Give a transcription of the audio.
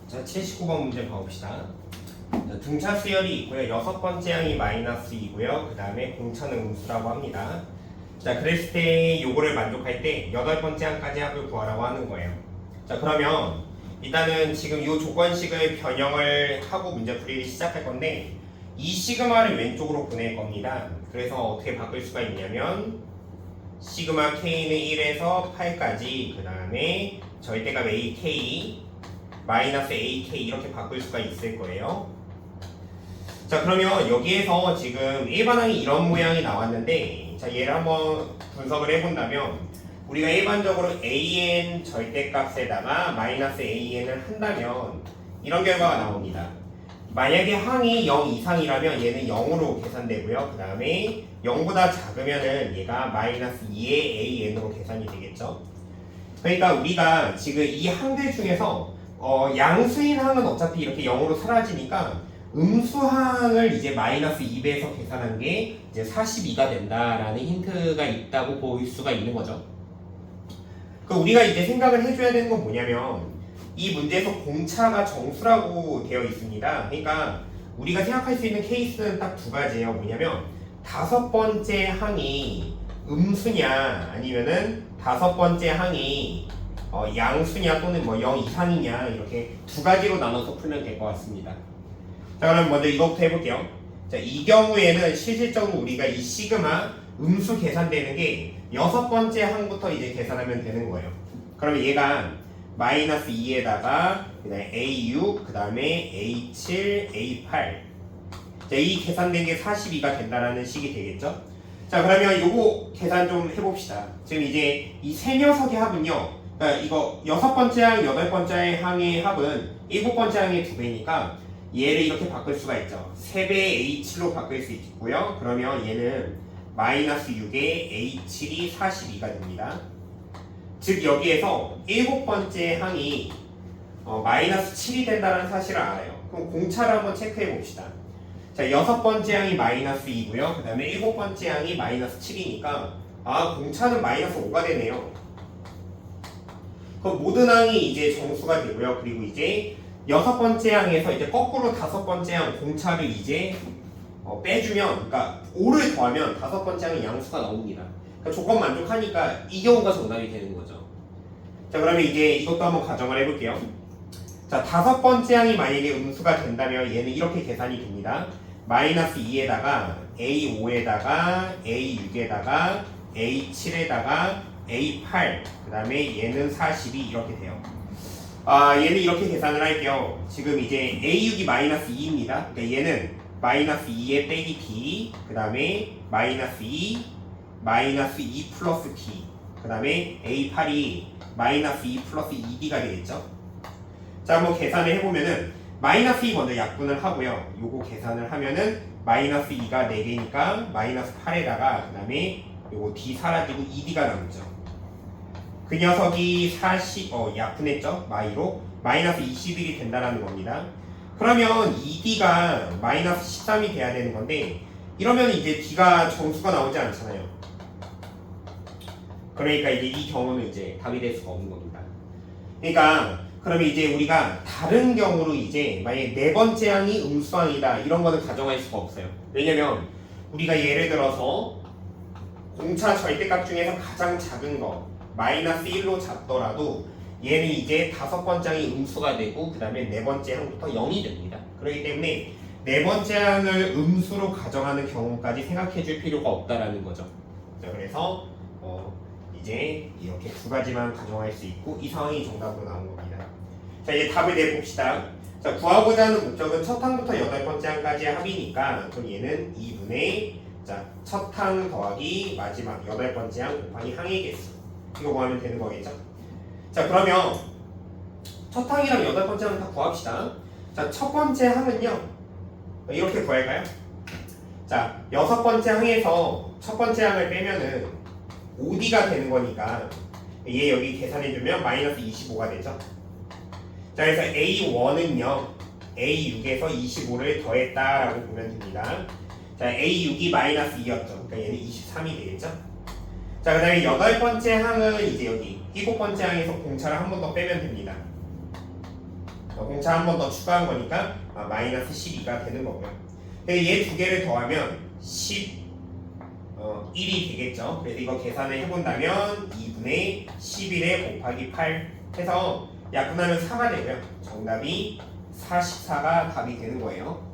자, 79번 문제 봐봅시다. 자, 등차 수열이 있고요. 여섯 번째 항이 마이너스 2고요. 그 다음에 공차는 음수라고 합니다. 자, 그랬을 때 요거를 만족할 때 여덟 번째 항까지 합을 구하라고 하는 거예요. 자, 그러면 일단은 지금 요 조건식을 변형을 하고 문제 풀이를 시작할 건데 이 시그마를 왼쪽으로 보낼 겁니다. 그래서 어떻게 바꿀 수가 있냐면 시그마 k는 1에서 8까지 그 다음에 절대값 ak 마이너스 AK 이렇게 바꿀 수가 있을 거예요. 자, 그러면 여기에서 지금 일반항이 이런 모양이 나왔는데 자, 얘를 한번 분석을 해본다면 우리가 일반적으로 AN 절대값에다가 마이너스 AN을 한다면 이런 결과가 나옵니다. 만약에 항이 0 이상이라면 얘는 0으로 계산되고요. 그 다음에 0보다 작으면은 얘가 마이너스 2의 AN으로 계산이 되겠죠. 그러니까 우리가 지금 이 항들 중에서 양수인 항은 어차피 이렇게 0으로 사라지니까 음수항을 이제 마이너스 2배에서 계산한 게 이제 42가 된다라는 힌트가 있다고 볼 수가 있는 거죠. 그 우리가 이제 생각을 해줘야 되는 건 뭐냐면 이 문제에서 공차가 정수라고 되어 있습니다. 그러니까 우리가 생각할 수 있는 케이스는 딱 두 가지예요. 뭐냐면 다섯 번째 항이 음수냐 아니면은 다섯 번째 항이 양수냐 또는 뭐 0 이상이냐 이렇게 두 가지로 나눠서 풀면 될 것 같습니다. 자, 그럼 먼저 이거부터 해볼게요. 자, 이 경우에는 실질적으로 우리가 이 시그마 음수 계산되는 게 여섯 번째 항부터 이제 계산하면 되는 거예요. 그러면 얘가 마이너스 2에다가 그다음에 A6 그 다음에 A7 A8 자, 이 계산된 게 42가 된다라는 식이 되겠죠. 자, 그러면 요거 계산 좀 해봅시다. 지금 이제 이 세 녀석의 합은요, 그러니까 이거 여섯 번째 항, 여덟 번째 항의 합은 일곱 번째 항의 2배니까 얘를 이렇게 바꿀 수가 있죠. 3배의 A7로 바꿀 수 있고요. 그러면 얘는 마이너스 6의 A7이 42가 됩니다. 즉 여기에서 일곱 번째 항이 마이너스 7이 된다는 사실을 알아요. 그럼 공차를 한번 체크해 봅시다. 자, 여섯 번째 항이 마이너스 2고요. 그 다음에 일곱 번째 항이 마이너스 7이니까 공차는 마이너스 5가 되네요. 그럼 모든 항이 이제 정수가 되고요. 그리고 이제 여섯 번째 항에서 이제 거꾸로 다섯 번째 항 공차를 이제 빼주면, 그러니까 5를 더하면 다섯 번째 항이 양수가 나옵니다. 그러니까 조건 만족하니까 이 경우가 정답이 되는 거죠. 자, 그러면 이제 이것도 한번 가정을 해볼게요. 자, 다섯 번째 항이 만약에 음수가 된다면 얘는 이렇게 계산이 됩니다. 마이너스 2에다가 A5에다가 A6에다가 A7에다가 A8 그 다음에 얘는 42 이렇게 돼요. 얘는 이렇게 계산을 할게요. 지금 이제 A6이 마이너스 2입니다. 그러니까 얘는 마이너스 2에 빼기 D 그 다음에 마이너스 2 마이너스 2 플러스 D 그 다음에 A8이 마이너스 2 플러스 2D가 되겠죠. 자, 한번 계산을 해보면은 마이너스 2 먼저 약분을 하고요. 요거 계산을 하면은 마이너스 2가 4개니까 마이너스 8에다가 그 다음에 요거 D 사라지고 2D가 남죠. 그 녀석이 약분했죠? 마이로 마이너스 21이 된다라는 겁니다. 그러면 2D가 마이너스 13이 돼야 되는 건데 이러면 이제 D가 정수가 나오지 않잖아요. 그러니까 이제 이 경우는 이제 답이 될 수가 없는 겁니다. 그러니까 그러면 이제 우리가 다른 경우로 이제 만약에 네 번째 항이 음수항이다 이런 거는 가정할 수가 없어요. 왜냐면 우리가 예를 들어서 공차 절대값 중에서 가장 작은 거 마이너스 1로 잡더라도 얘는 이제 다섯 번째 항이 음수가 되고 그 다음에 네 번째 항부터 0이 됩니다. 그렇기 때문에 네 번째 항을 음수로 가정하는 경우까지 생각해 줄 필요가 없다라는 거죠. 자, 그래서 이제 이렇게 두 가지만 가정할 수 있고 이 상황이 정답으로 나온 겁니다. 자, 이제 답을 내봅시다. 자, 구하고자 하는 목적은 첫 항부터 여덟 번째 항까지의 합이니까 그럼 얘는 2분의 첫 항 더하기 마지막 여덟 번째 항 곱하기 항의 개수 이거 구하면 되는 거겠죠? 자, 그러면 첫 항이랑 여덟 번째 항 다 구합시다. 자, 첫 번째 항은요 이렇게 구할까요? 자, 여섯 번째 항에서 첫 번째 항을 빼면은 5D가 되는 거니까 얘 여기 계산해주면 마이너스 25가 되죠. 자, 그래서 A1은요 A6에서 25를 더했다라고 보면 됩니다. 자, A6이 마이너스 2였죠. 그러니까 얘는 23이 되겠죠. 자, 그 다음에 여덟 번째 항은 이제 여기 일곱 번째 항에서 공차를 한 번 더 빼면 됩니다. 공차 한 번 더 추가한 거니까 마이너스 12가 되는 거고요. 얘 두 개를 더하면 1이 되겠죠. 그래서 이거 계산을 해본다면 2분의 11에 곱하기 8 해서 약분하면 4가 되고요. 정답이 44가 답이 되는 거예요.